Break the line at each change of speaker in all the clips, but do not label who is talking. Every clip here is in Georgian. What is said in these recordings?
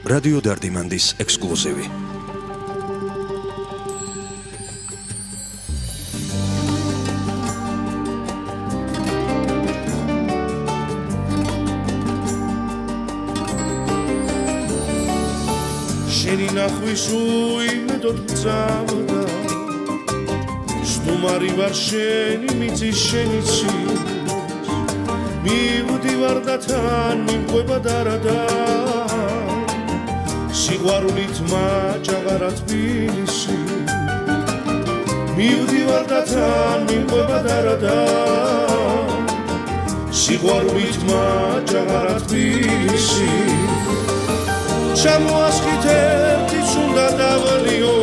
რადიო დარდიმანდის ექსკლუზივი.
შენი ნახვის უიმედოდ მწავდა სტუმარი ვარ შენი მიწის შენი ცის მივდივარ და თან მიმყვება დარადა სიყვარულით მაჯაღარა თბილისი მივდივარ და თან მიმყვება დარადა სიყვარულით მაჯაღარა თბილისი ჩამოასხით ერთიც უნდა დავლიო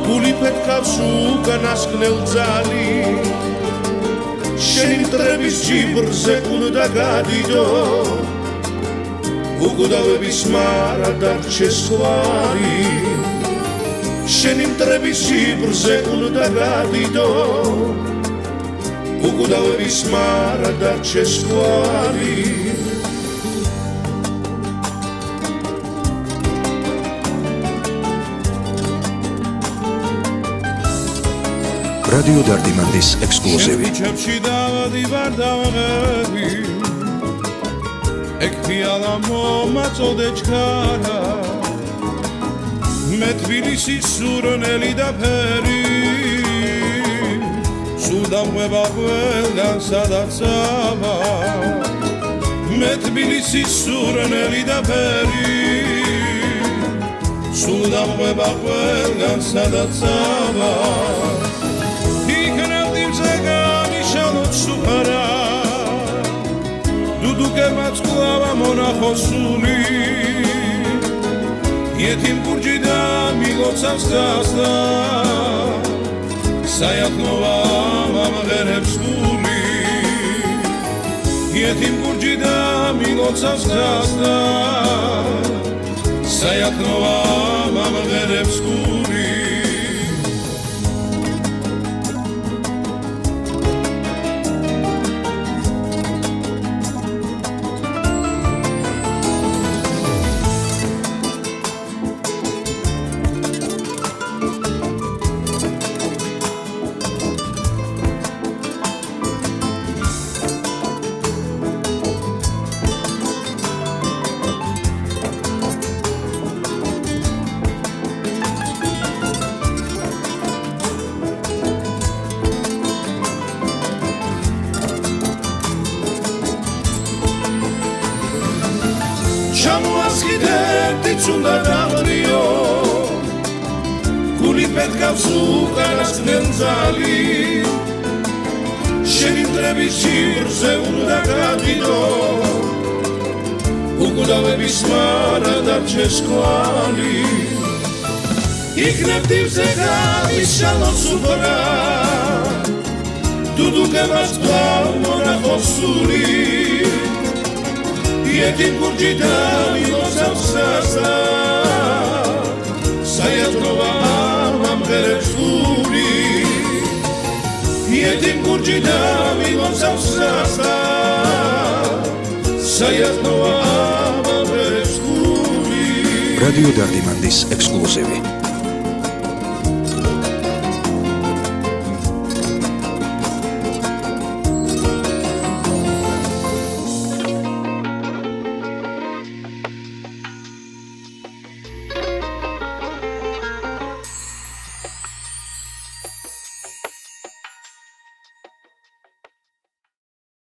გული ფეთქავს უკანასკნელ ძალი შენი მტრების ჯიბრზე უნდა გადიდო უგუდავების მარა დარჩეს ხვარი შენი მტრების ჯიბრზე უნდა გადიდო უგუდავების მარა დარჩეს ხვარი
რადიო დარდიმანდის ექსკლუზივი.
ჩემში დავადივარ დავაღები ეგ ფიალა მომაწოდე ჩქარა მე თბილისის სურნელი და ფერი სულ დამღვება ყველგან სადაც ავა მე თბილისის სურნელი და ფერი სულ დამღვება ყველგან სადაც ავა სუფარა დუდუკებაც კლავა მონახოსული იეთიმ გურჯი და მილოცავს გასდა საიათნოვა მამღერებს გული იეთიმ გურჯი და მილოცავს გასდა საიათნოვა მამღერებს გული ჩამოასხით ერთიც უნდა დავლიო გული ფეთქავს უკანასკნელ ძალი შენი მტრების ჯიბრზე უნდა გადიდო უგუდავების მარა დარჩეს ხვარი იქნებ დივზე გამიშალოს სუფრა დუდუკებას კლავ მონახოსული იეთიმ გურჯი და მილოცავს გასდა საიათნოვა მამღერებს გული იეთიმ გურჯი და მილოცავს გასდა საიათნოვა მამღერებს გული
რადიო დარდიმანდის ექსკლუზივი.